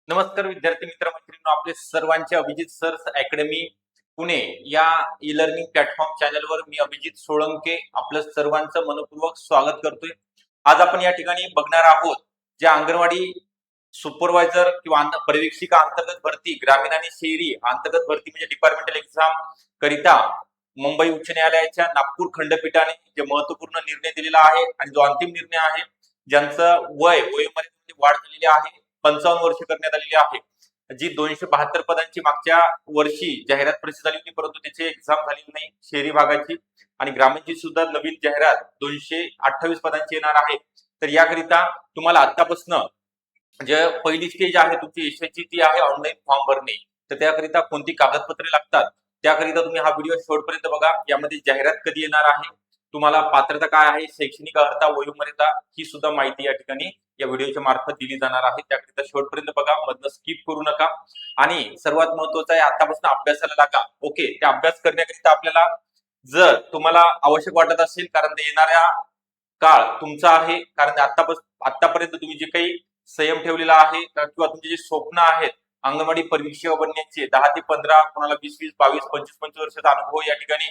नमस्कार विद्यार्थी मित्र मैत्रिणींनो, आपले सर्वांचे अभिजित सर्स अकॅडमी पुणे या ई लर्निंग प्लॅटफॉर्म चॅनलवर मी अभिजित सोळंके आपलं सर्वांचं मनपूर्वक स्वागत करतोय. आज आपण या ठिकाणी बघणार आहोत ज्या अंगणवाडी सुपरवायझर किंवा पर्यवेक्षिका अंतर्गत भरती ग्रामीण आणि शहरी अंतर्गत भरती म्हणजे डिपार्टमेंटल एक्झाम करिता मुंबई उच्च न्यायालयाच्या नागपूर खंडपीठाने जे महत्वपूर्ण निर्णय दिलेला आहे आणि जो अंतिम निर्णय आहे, ज्यांचं वयोमर्यादेमध्ये वाढ झालेली आहे, 55 वर्ष करण्यात आलेली आहे. जी 272 पदांची मागच्या वर्षी जाहिरात प्रसिद्ध झाली होती, परंतु त्याची एक्झाम झालेली नाही शहरी भागाची. आणि ग्रामीणची सुद्धा नवीन जाहिरात 228 पदांची येणार आहे. तर याकरिता तुम्हाला आतापासून जे पहिली स्टेज आहे तुमची यशाची ती आहे ऑनलाईन फॉर्म भरणे. तर त्याकरिता कोणती कागदपत्रे लागतात त्याकरिता तुम्ही हा व्हिडिओ शेवटपर्यंत बघा. यामध्ये जाहिरात कधी येणार आहे, तुम्हाला पात्रता काय आहे, शैक्षणिक अर्हता, वयोमर्यादा ही सुद्धा माहिती या ठिकाणी या व्हिडिओच्या मार्फत दिली जाणार आहे. त्याकरिता शेवटपर्यंत बघा, मधनं स्किप करू नका. आणि सर्वात महत्वाचं आहे, आतापासून अभ्यासाला लागा. ओके, त्या अभ्यास करण्याकरिता आपल्याला जर तुम्हाला आवश्यक वाटत असेल, कारण ते येणाऱ्या काळ तुमचा आहे, कारण आतापर्यंत तुम्ही जे काही संयम ठेवलेला आहे किंवा तुमचे जे स्वप्न आहेत अंगणवाडी परिवीक्षक बनण्याचे 10 ते 15, कोणाला 20-20, 22, 25-25 वर्षाचा अनुभव या ठिकाणी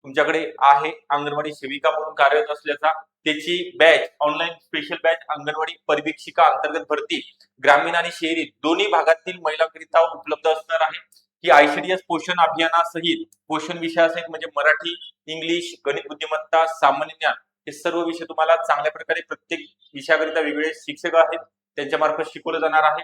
तुमच्याकडे आहे अंगणवाडी सेविका म्हणून कार्यरत असल्याचा, त्याची batch online special batch anganwadi परिवीक्षिका अंतर्गत भरती ग्रामीण आणि शहरी दोन्ही भागातील महिलांकरिता उपलब्ध असणार आहे. ही आयसीडीएस पोषण अभियानासहित पोषण विषयासहित म्हणजे मराठी, इंग्लिश, गणित बुद्धिमत्ता, सामान्य ज्ञान हे सर्व विषय तुम्हाला चांगल्या प्रकारे प्रत्येक विषयाकरिता वेगवेगळे शिक्षक आहेत त्यांच्या मार्फत शिकवलं जाणार आहे.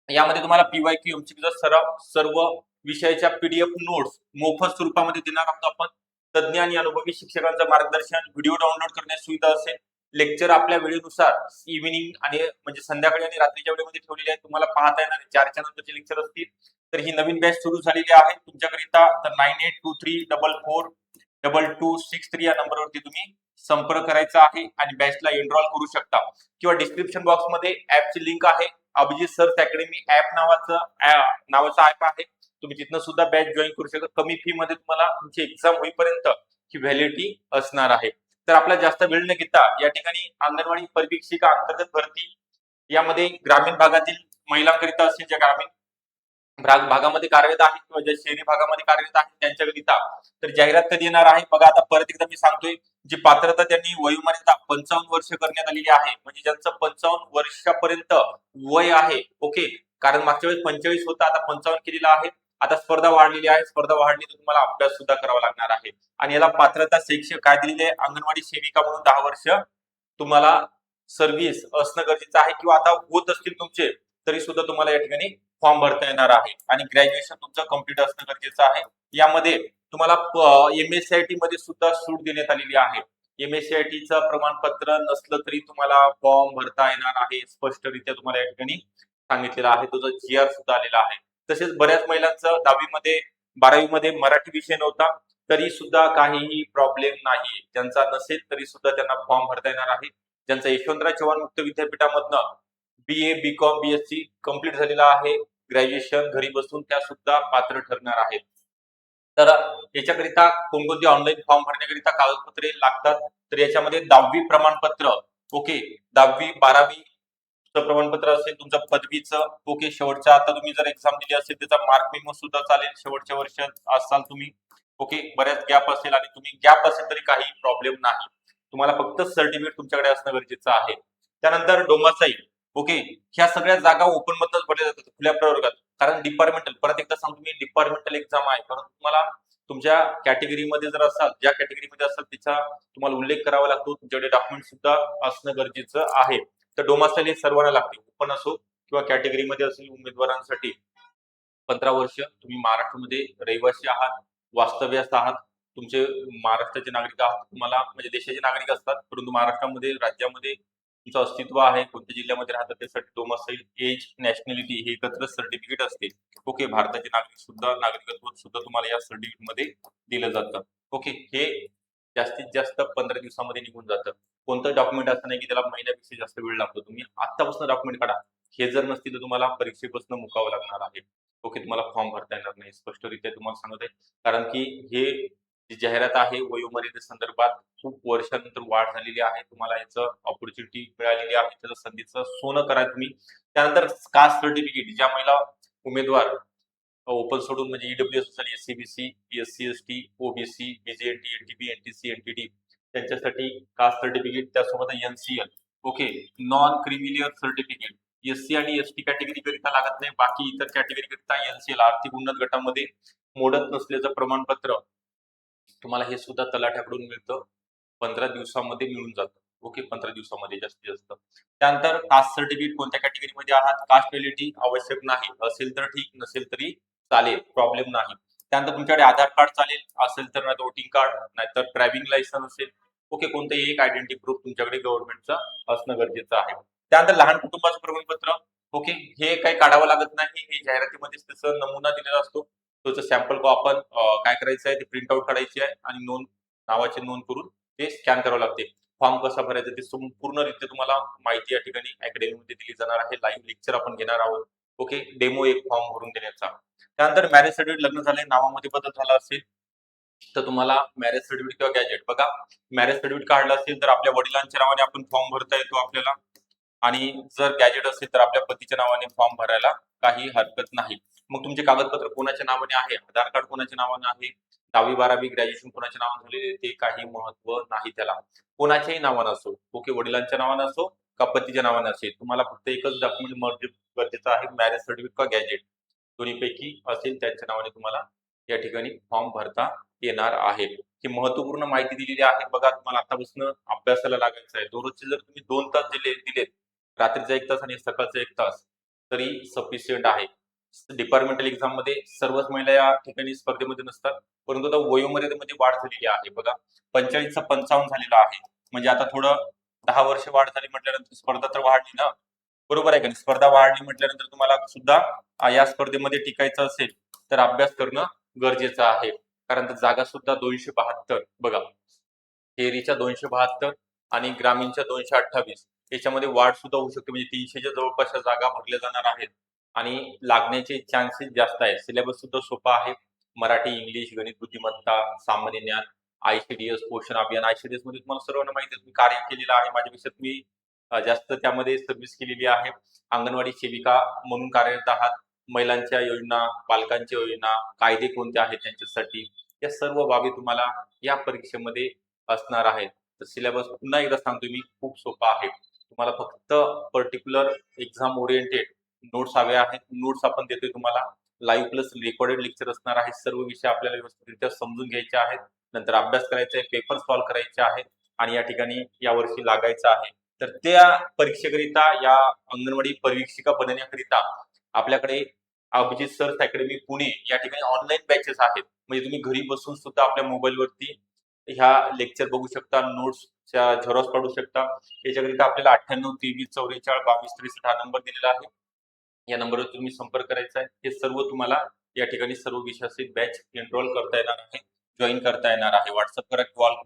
यामध्ये तुम्हाला पीवायक्यू एमसीक्यूचा सराव, सर्व विषयाच्या पीडीएफ नोट्स मोफत स्वरूपामध्ये देणार आहोत आपण. तज्ञ आणि अनुभवी शिक्षकांचं मार्गदर्शन, व्हिडिओ डाउनलोड करण्यास सुविधा असेल. लेक्चर आपल्या वेळेनुसार इव्हिनिंग आणि म्हणजे संध्याकाळी आणि रात्रीच्या वेळेमध्ये ठेवलेले आहेत, तुम्हाला पाहता येणार आहे. 4च्या नंतरचे लेक्चर असतील. तर ही नवीन बॅच सुरू झालेली आहे तुमच्याकरिता. तर 9823442263 या नंबरवरती तुम्ही संपर्क करायचा आहे आणि बॅचला एनरोल करू शकता. किंवा डिस्क्रिप्शन बॉक्स मध्ये ऍपची लिंक आहे. अभिजित सर्च अकॅडमी ऍप नावाचा ऍप आहे. तुम्ही तिथनं सुद्धा बॅच जॉईन करू शकता. कमी फी मध्ये तुम्हाला तुमची एक्झाम होईपर्यंत ही व्हॅलिडिटी असणार आहे. तर आपला जास्त वेळ न घेता या ठिकाणी अंगणवाडी परिवीक्षिका अंतर्गत भरती यामध्ये ग्रामीण भागातील महिलांकरिता असेल, ज्या ग्रामीण भागामध्ये कार्यरत आहेत किंवा ज्या शहरी भागामध्ये कार्यरत आहेत त्यांच्याकरिता तर जाहिरात कधी येणार आहे बघा. आता परत एकदा मी सांगतोय, जी पात्रता त्यांनी वयोमर्यादा 55 वर्ष करण्यात आलेली आहे, म्हणजे ज्यांचं 55 वर्षापर्यंत वय आहे. ओके, कारण मागच्या वेळेस 45 होता, आता 55 केलेला आहे. आता स्पर्धा वाढलेली आहे, स्पर्धा वाढली तर तुम्हाला अभ्यास सुद्धा करावा लागणार आहे. आणि याला पात्रता शिक्षक काय दिलेली आहे, अंगणवाडी सेविका म्हणून 10 वर्ष तुम्हाला सर्व्हिस असणं गरजेचं आहे, किंवा आता होत असतील तुमचे तरी सुद्धा तुम्हाला या ठिकाणी फॉर्म भरता येणार आहे. आणि ग्रॅज्युएशन तुमचं कम्प्लीट असणं गरजेचं आहे. यामध्ये तुम्हाला एमएससीआयटी मध्ये सुद्धा सूट देण्यात आलेली आहे. एमएससीआयटीचं प्रमाणपत्र नसलं तरी तुम्हाला फॉर्म भरता येणार आहे, स्पष्टरित्या तुम्हाला या ठिकाणी सांगितलेलं आहे. तो जीआर सुद्धा आलेला आहे. तसेच बऱ्याच महिलांचं 10वी मध्ये 12वी मध्ये मराठी विषय नव्हता, तरी सुद्धा काहीही प्रॉब्लेम नाही. ज्यांचा नसेल तरी सुद्धा त्यांना फॉर्म भरता येणार आहे. ज्यांचा यशवंतराव चव्हाण मुक्त विद्यापीठामधनं बीए, बीकॉम, बीएससी कम्प्लीट झालेला आहे, ग्रॅज्युएशन घरी बसून त्या सुद्धा पात्र ठरणार आहेत. तर याच्याकरिता कोणकोणती ऑनलाईन फॉर्म भरण्याकरिता कागदपत्रे लागतात, तर याच्यामध्ये 10वी प्रमाणपत्र, ओके, 10वी 12वी प्रमाणपत्र असेल, तुमचं पदवीचं, ओके, शेवटचं आता तुम्ही जर एक्झाम दिली असेल त्याचा मार्क मेमो सुद्धा चालेल, शेवटच्या वर्षात असाल तुम्ही, ओके, बऱ्याच गॅप असेल आणि तुम्ही गॅप असेल तरी काही प्रॉब्लेम नाही, तुम्हाला फक्त सर्टिफिकेट तुमच्याकडे असणं गरजेचं आहे. त्यानंतर डोमासाईल, ओके, ह्या सगळ्या जागा ओपन मधूनच भरल्या जातात खुल्या प्रवर्गात. कारण डिपार्टमेंटल, परत एकदा सांगतो मी, डिपार्टमेंटल एक्झाम आहे. कारण तुम्हाला तुमच्या कॅटेगरीमध्ये जर असाल, ज्या कॅटेगरीमध्ये असाल तिचा तुम्हाला उल्लेख करावा लागतो, तुमच्याकडे डॉक्युमेंट सुद्धा असणं गरजेचं आहे. तर डोमासाईल हे सर्वांना लागते, ओपन असो किंवा कॅटेगरीमध्ये असेल. उमेदवारांसाठी 15 वर्ष तुम्ही महाराष्ट्रामध्ये रहिवासी आहात, वास्तव्यास आहात, तुमचे महाराष्ट्राचे नागरिक आहात, तुम्हाला म्हणजे देशाचे नागरिक असतात परंतु महाराष्ट्रामध्ये राज्यामध्ये तुमचं अस्तित्व आहे, कोणत्या जिल्ह्यामध्ये राहतात त्यासाठी डोमासाईल, एज, नॅशनॅलिटी हे एकत्र सर्टिफिकेट असते. ओके, भारताचे नागरिक सुद्धा, नागरिकत्व सुद्धा तुम्हाला या सर्टिफिकेट मध्ये दिलं जातं. ओके, हे जास्तीत जास्त 15 दिवसामध्ये निघून जातं. कोणतं डॉक्युमेंट असं नाही की त्याला महिन्यापेक्षा जास्त वेळ लागतो. तुम्ही आतापासून डॉक्युमेंट काढा. हे जर नसतील तर तुम्हाला परीक्षेपासून मुकावं लागणार आहे. ओके, तुम्हाला फॉर्म भरता येणार नाही, स्पष्टरित्या तुम्हाला सांगत आहे. कारण की हे जी जाहिरात आहे वयोमर्यादे संदर्भात खूप वर्षानंतर वाढ झालेली आहे. तुम्हाला याचं ऑपॉर्च्युनिटी मिळालेली आहे. त्याचं संधीचं सोनं करा तुम्ही. त्यानंतर कास्ट सर्टिफिकेट ज्या महिला उमेदवार ओपन सोडून म्हणजे ईडब्ल्यूएस असेल, SC BC, SC ST, OBC, BJNT, NTB, NTC, NTD त्यांच्यासाठी कास्ट सर्टिफिकेट त्यासोबत NCL okay non creamy layer certificate SC आणि एसटी कॅटेगरी करिता लागत नाही. बाकी इतर कॅटेगरी करिता एनसीएल आर्थिक उन्नत गटामध्ये मोडत नसल्याचं प्रमाणपत्र तुम्हाला हे सुद्धा तलाठ्याकडून मिळतं. 15 दिवसामध्ये मिळून जातं. ओके 15 दिवसामध्ये जास्तीत जास्त. त्यानंतर कास्ट सर्टिफिकेट कोणत्या कॅटेगरीमध्ये आहात, कास्ट व्हॅलिडिटी आवश्यक नाही. असेल तर ठीक, नसेल तरी चालेल, प्रॉब्लेम नाही. त्यानंतर तुमच्याकडे आधार कार्ड चालेल, असेल तर नाही वोटिंग कार्ड, नाहीतर ड्रायव्हिंग लायसन्स असेल. ओके कोणतंही एक आयडेंटिटी प्रूफ तुमच्याकडे गव्हर्नमेंटचं असणं गरजेचं आहे. त्यानंतर लहान कुटुंबाचं प्रमाणपत्र ओके हे काही काढावं लागत नाही. हे जाहिरातीमध्येच त्याचा नमुना दिलेला असतो. त्याचं सॅम्पल को आपण काय करायचं आहे ते प्रिंट आउट काढायची आहे आणि नावाची नोंद करून ते स्कॅन करावं लागते. फॉर्म कसा भरायचा ते पूर्णरित्या तुम्हाला माहिती या ठिकाणी अकॅडमीमध्ये दिली जाणार आहे. लाईव्ह लेक्चर आपण घेणार आहोत. ओके डेमो एक फॉर्म भरून देण्याचा. त्यानंतर मॅरेज सर्टिफिकेट लग्न झाले नावामध्ये बदल झाला असेल तर तुम्हाला मॅरेज सर्टिफिकेट किंवा गॅजेट बघा मॅरेज सर्टिफिकेट काढलं असेल तर आपल्या वडिलांच्या नावाने आपण फॉर्म भरता येतो आपल्याला आणि जर गॅजेट असेल तर आपल्या पतीच्या नावाने फॉर्म भरायला काही हरकत नाही. मग तुमचे कागदपत्र कोणाच्या नावाने आहे, आधार कार्ड कोणाच्या नावाने आहे, 10वी 12वी ग्रॅज्युएशन कोणाच्या नावाने झालेले ते काही महत्व नाही त्याला. कोणाच्याही नावाने असो ओके वडिलांच्या नावाने असो का पतीच्या नावाने असेल तुम्हाला फक्त एकच डॉक्युमेंट गरजेचं आहे मॅरेज सर्टिफिकेट किंवा गॅजेट दोन्हीपैकी असेल त्यांच्या नावाने तुम्हाला या ठिकाणी फॉर्म भरता येणार आहे. ही महत्वपूर्ण माहिती दिलेली आहे. बघा तुम्हाला आतापासून अभ्यासाला लागायचं आहे. दररोजचे जर तुम्ही 2 तास दिलेत रात्रीचा 1 तास आणि सकाळचा 1 तास तरी सफिशियंट आहे. डिपार्टमेंटल एक्झाम मध्ये सर्वच महिला या ठिकाणी स्पर्धेमध्ये नसतात परंतु आता वयोमर्यादेमध्ये वाढ झालेली आहे. बघा 45 चा 55 झालेला आहे. म्हणजे आता थोडं 10 वर्ष वाढ झाली म्हटल्यानंतर स्पर्धा तर वाढली ना. बरोबर आहे का नाही? स्पर्धा वाढली म्हटल्यानंतर तुम्हाला सुद्धा या स्पर्धेमध्ये टिकायचं असेल तर अभ्यास करणं गरजेचं आहे. कारण जागा सुद्धा 272 बघा थेअरीच्या 272 आणि ग्रामीणच्या 228 याच्यामध्ये वाढ सुद्धा होऊ शकते. म्हणजे 300च्या जवळपास जागा भरल्या जाणार आहेत आणि लागण्याचे चान्सेस जास्त आहेत. सिलेबस सुद्धा सोपा आहे. मराठी, इंग्लिश, गणित, बुद्धिमत्ता, सामान्य ज्ञान, आयसीडीएस, पोषण अभियान. आयसीडीएस मध्ये तुम्हाला सर्वांना माहिती आहे, मी कार्य केलेलं आहे. माझ्यापेक्षा तुम्ही जास्त त्यामध्ये सर्व्हिस केलेली आहे. अंगणवाडी सेविका म्हणून कार्यरत आहात. महिलांच्या योजना, बालकांच्या योजना, कायदे कोणते आहेत त्यांच्यासाठी या सर्व बाबी तुम्हाला या परीक्षेमध्ये असणार आहेत. तर सिलेबस पुन्हा एकदा सांगतो मी खूप सोपा आहे. तुम्हाला फक्त पर्टिक्युलर एक्झाम ओरिएंटेड नोट्स हवे आहेत. नोट्स आपण देतोय तुम्हाला. लाईव्ह प्लस रेकॉर्डेड लेक्चर असणार आहे. सर्व विषय आपल्याला व्यवस्थितरित्या समजून घ्यायचे आहेत. नंतर अभ्यास करायचा आहे, पेपर सॉल्व्ह करायचे आहेत आणि या ठिकाणी यावर्षी लागायचं आहे. तर त्या परीक्षेकरिता या अंगणवाडी परीक्षिका बनण्याकरिता आपल्याकडे अभिजित सर्च अकॅडमी पुणे या ठिकाणी ऑनलाईन बॅचेस आहेत. म्हणजे तुम्ही घरी बसून सुद्धा आपल्या मोबाईलवरती ह्या लेक्चर बघू शकता, नोट्सच्या झेरॉक्स काढू शकता. याच्याकरिता आपल्याला 98 23 44 22 63 हा नंबर दिलेला आहे. या नंबरवर तुम्ही संपर्क करायचा आहे. हे सर्व तुम्हाला या ठिकाणी सर्व विषयाचे बॅच एनरोल करता येणार आहे, जॉईन करता येणार आहे. व्हॉट्सअप करा,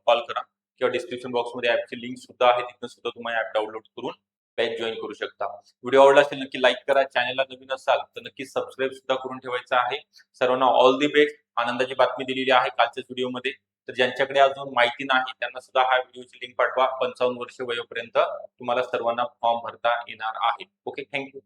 कॉल करा किंवा डिस्क्रिप्शन बॉक्समध्ये ॲपची लिंक सुद्धा आहे. तिथून सुद्धा तुम्ही ॲप डाउनलोड करून बॅच जॉईन करू शकता. व्हिडिओ आवडला असेल नक्की लाईक करा. चॅनलला नवीन असाल तर नक्की सबस्क्राईब सुद्धा करून ठेवायचं आहे. सर्वांना ऑल दी बेस्ट. आनंदाची बातमी दिलेली आहे कालच्याच व्हिडिओमध्ये. तर ज्यांच्याकडे अजून माहिती नाही त्यांना सुद्धा हा व्हिडिओची लिंक पाठवा. 55 वर्ष वयोपर्यंत तुम्हाला सर्वांना फॉर्म भरता येणार आहे. Okay thank you.